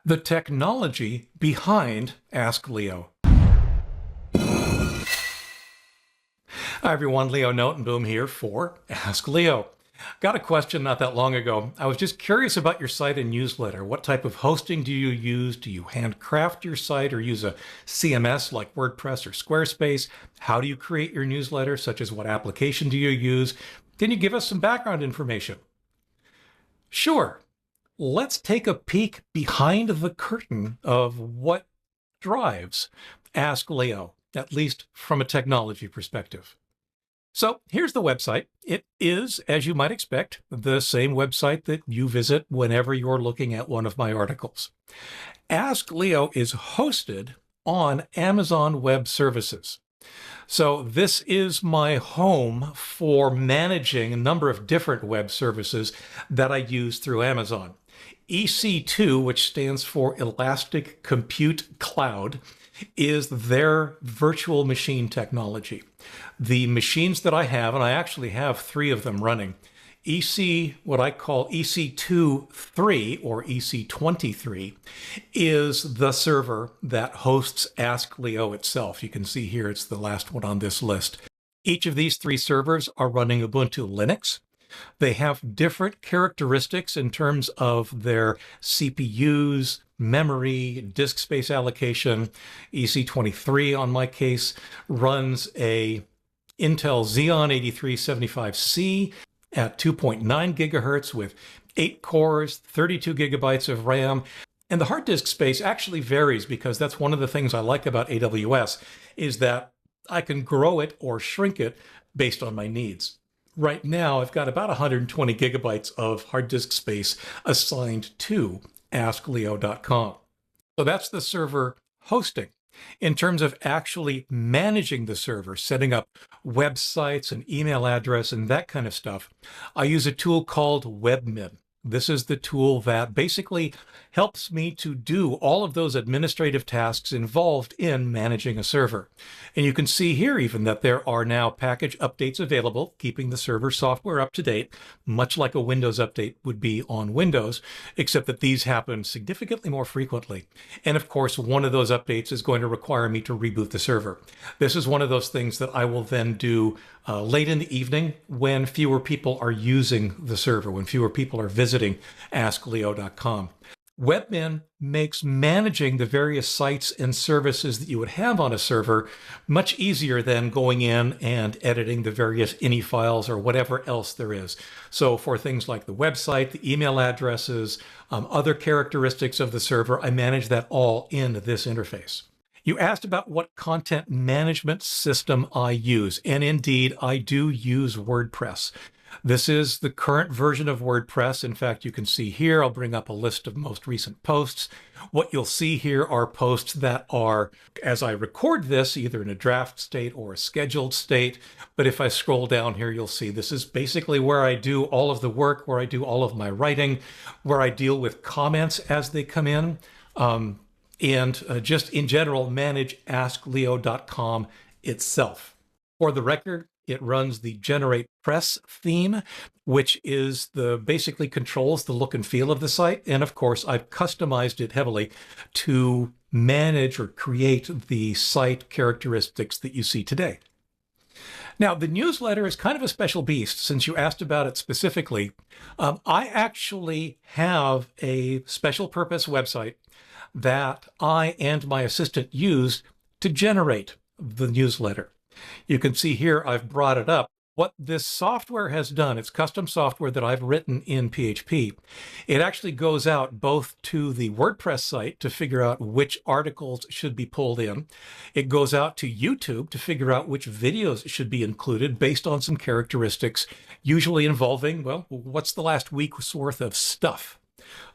The technology behind Ask Leo. Hi everyone, Leo Notenboom here for Ask Leo. Got a question not that long ago. I was just curious about your site and newsletter. What type of hosting do you use? Do you handcraft your site or use a CMS like WordPress or Squarespace? How do you create your newsletter, such as what application do you use? Can you give us some background information? Sure. Let's take a peek behind the curtain of what drives Ask Leo, at least from a technology perspective. So here's the website. It is, as you might expect, the same website that you visit whenever you're looking at one of my articles. Ask Leo is hosted on Amazon Web Services. So this is my home for managing a number of different web services that I use through Amazon. EC2, which stands for Elastic Compute Cloud, is their virtual machine technology. The machines that I have, and I actually have 3 of them running, what I call EC2-3 or EC23 is the server that hosts Ask Leo itself. You can see here it's the last one on this list. Each of these 3 servers are running Ubuntu Linux. They have different characteristics in terms of their CPUs, memory, disk space allocation. EC23, on my case, runs a Intel Xeon 8375C at 2.9 gigahertz with 8 cores, 32 gigabytes of RAM. And the hard disk space actually varies because that's one of the things I like about AWS is that I can grow it or shrink it based on my needs. Right now, I've got about 120 gigabytes of hard disk space assigned to askleo.com. So that's the server hosting. In terms of actually managing the server, setting up websites and email address and that kind of stuff, I use a tool called Webmin. This is the tool that basically helps me to do all of those administrative tasks involved in managing a server. And you can see here even that there are now package updates available, keeping the server software up to date, much like a Windows update would be on Windows, except that these happen significantly more frequently. And of course, one of those updates is going to require me to reboot the server. This is one of those things that I will then do late in the evening when fewer people are using the server, when fewer people are visiting askleo.com. Webmin makes managing the various sites and services that you would have on a server much easier than going in and editing the various ini files or whatever else there is. So for things like the website, the email addresses, other characteristics of the server, I manage that all in this interface. You asked about what content management system I use, and indeed, I do use WordPress. This is the current version of WordPress. In fact, you can see here, I'll bring up a list of most recent posts. What you'll see here are posts that are, as I record this, either in a draft state or a scheduled state. But if I scroll down here, you'll see this is basically where I do all of the work, where I do all of my writing, where I deal with comments as they come in. And just in general, manage askleo.com itself. For the record, it runs the Generate Press theme, which is basically controls the look and feel of the site. And of course, I've customized it heavily to manage or create the site characteristics that you see today. Now, the newsletter is kind of a special beast since you asked about it specifically. I actually have a special purpose website that I and my assistant use to generate the newsletter. You can see here I've brought it up. What this software has done, it's custom software that I've written in PHP. It actually goes out both to the WordPress site to figure out which articles should be pulled in. It goes out to YouTube to figure out which videos should be included based on some characteristics, usually involving, well, what's the last week's worth of stuff?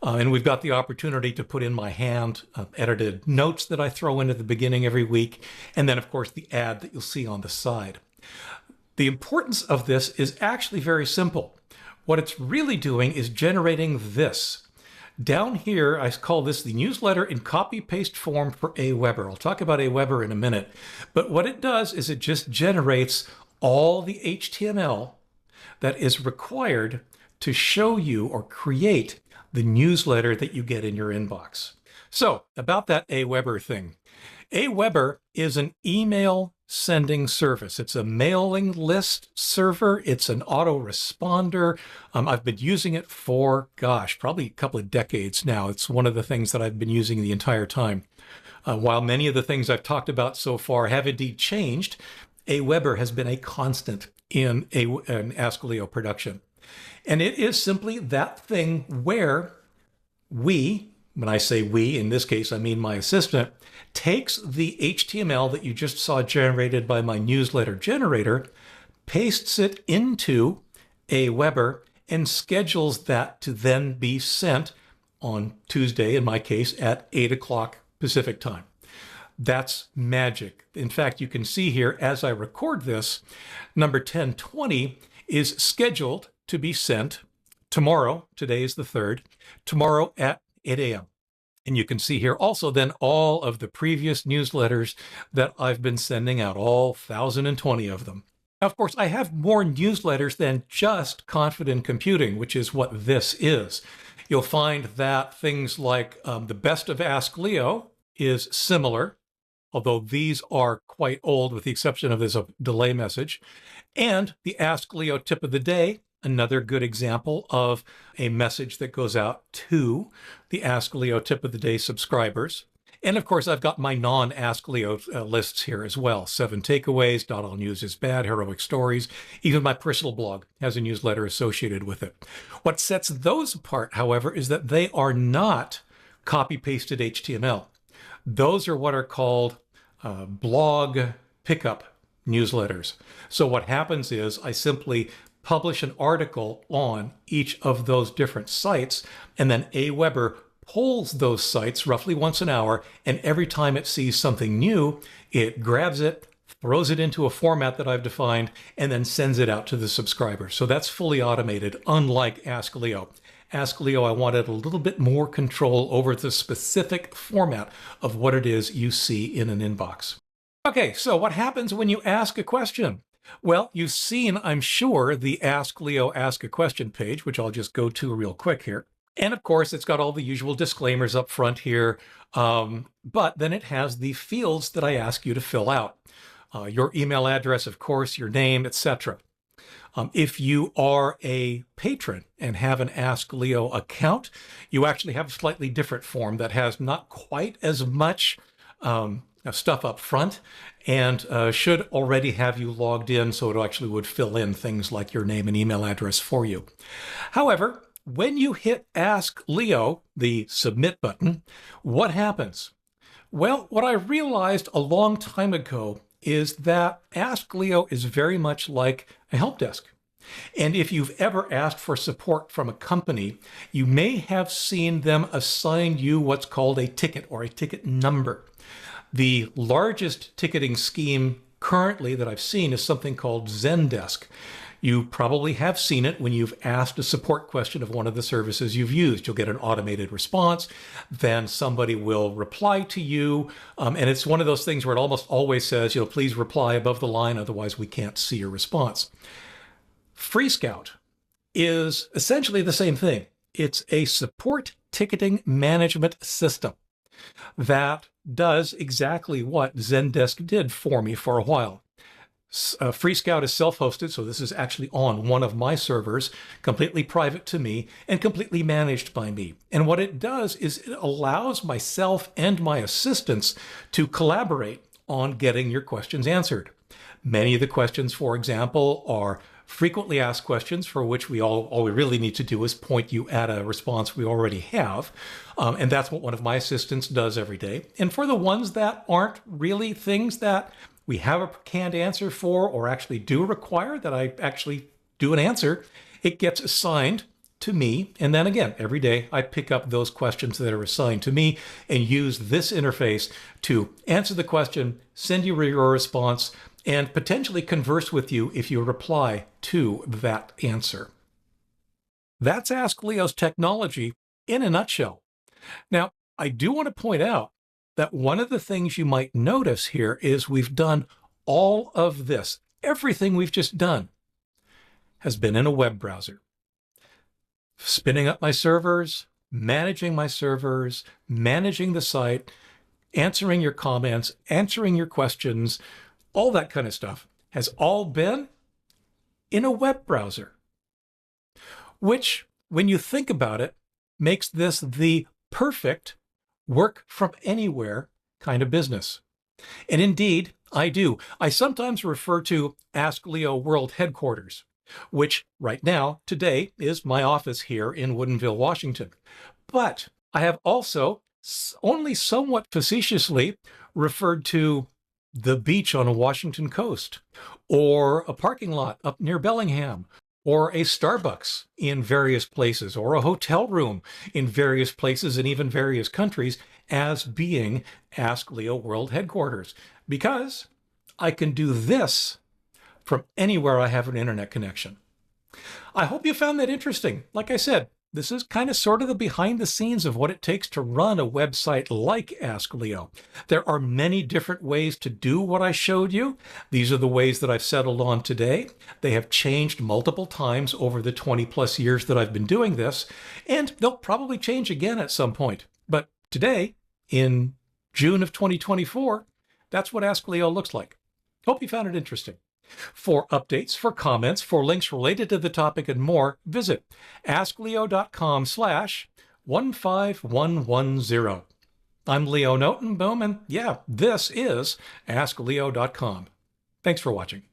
And we've got the opportunity to put in my hand-edited notes that I throw in at the beginning every week, and then, of course, the ad that you'll see on the side. The importance of this is actually very simple. What it's really doing is generating this. Down here, I call this the newsletter in copy-paste form for Aweber. I'll talk about Aweber in a minute. But what it does is it just generates all the HTML that is required to show you or create the newsletter that you get in your inbox. So about that Aweber thing. Aweber is an email sending service. It's a mailing list server. It's an autoresponder. I've been using it for, gosh, probably a couple of decades now. It's one of the things that I've been using the entire time. While many of the things I've talked about so far have indeed changed, Aweber has been a constant in an askleo production. And it is simply that thing where when I say we, in this case, I mean my assistant, takes the HTML that you just saw generated by my newsletter generator, pastes it into Aweber, and schedules that to then be sent on Tuesday, in my case, at 8 o'clock Pacific time. That's magic. In fact, you can see here as I record this, number 1020 is scheduled to be sent tomorrow. Today is the 3rd, tomorrow at 8 a.m. And you can see here also then all of the previous newsletters that I've been sending out, all 1,020 of them. Now, of course, I have more newsletters than just Confident Computing, which is what this is. You'll find that things like the Best of Ask Leo is similar, although these are quite old with the exception of this delay message. And the Ask Leo Tip of the Day, another good example of a message that goes out to the Ask Leo Tip of the Day subscribers. And of course, I've got my non-Ask Leo lists here as well. 7 takeaways, not all news is bad, heroic stories. Even my personal blog has a newsletter associated with it. What sets those apart, however, is that they are not copy-pasted HTML. Those are what are called blog pickup newsletters. So what happens is I simply publish an article on each of those different sites, and then Aweber polls those sites roughly once an hour, and every time it sees something new, it grabs it, throws it into a format that I've defined, and then sends it out to the subscriber. So that's fully automated, unlike Ask Leo. Ask Leo, I wanted a little bit more control over the specific format of what it is you see in an inbox. Okay, so what happens when you ask a question? Well, you've seen, I'm sure, the Ask Leo Ask a Question page, which I'll just go to real quick here. And of course, it's got all the usual disclaimers up front here, but then it has the fields that I ask you to fill out. Your email address, of course, your name, etc. If you are a patron and have an Ask Leo account, you actually have a slightly different form that has not quite as much stuff up front and should already have you logged in, so it actually would fill in things like your name and email address for you. However, when you hit Ask Leo, the submit button, what happens? Well, what I realized a long time ago is that Ask Leo is very much like a help desk. And if you've ever asked for support from a company, you may have seen them assign you what's called a ticket or a ticket number. The largest ticketing scheme currently that I've seen is something called Zendesk. You probably have seen it when you've asked a support question of one of the services you've used. You'll get an automated response, then somebody will reply to you, and it's one of those things where it almost always says, please reply above the line, otherwise we can't see your response. FreeScout is essentially the same thing. It's a support ticketing management system that does exactly what Zendesk did for me for a while. FreeScout is self-hosted, so this is actually on one of my servers, completely private to me and completely managed by me. And what it does is it allows myself and my assistants to collaborate on getting your questions answered. Many of the questions, for example, are frequently asked questions for which all we really need to do is point you at a response we already have. And that's what one of my assistants does every day. And for the ones that aren't really things that we have a canned answer for or actually do require that I actually do an answer, it gets assigned to me. And then again, every day I pick up those questions that are assigned to me and use this interface to answer the question, send you your response, and potentially converse with you if you reply to that answer. That's Ask Leo's technology in a nutshell. Now, I do want to point out that one of the things you might notice here is we've done all of this. Everything we've just done has been in a web browser. Spinning up my servers, managing my servers, managing the site, answering your comments, answering your questions, all that kind of stuff has all been in a web browser, which, when you think about it, makes this the perfect work from anywhere kind of business. And indeed, I do. I sometimes refer to Ask Leo World Headquarters, which right now, today, is my office here in Woodinville, Washington. But I have also only somewhat facetiously referred to the beach on a Washington coast, or a parking lot up near Bellingham, or a Starbucks in various places, or a hotel room in various places and even various countries as being Ask Leo World Headquarters, because I can do this from anywhere I have an internet connection. I hope you found that interesting. Like I said, this is kind of sort of the behind the scenes of what it takes to run a website like Ask Leo. There are many different ways to do what I showed you. These are the ways that I've settled on today. They have changed multiple times over the 20 plus years that I've been doing this, and they'll probably change again at some point. But today, in June of 2024, that's what Ask Leo looks like. Hope you found it interesting. For updates, for comments, for links related to the topic and more, visit askleo.com/15110. I'm Leo Notenboom, and yeah, this is askleo.com. Thanks for watching.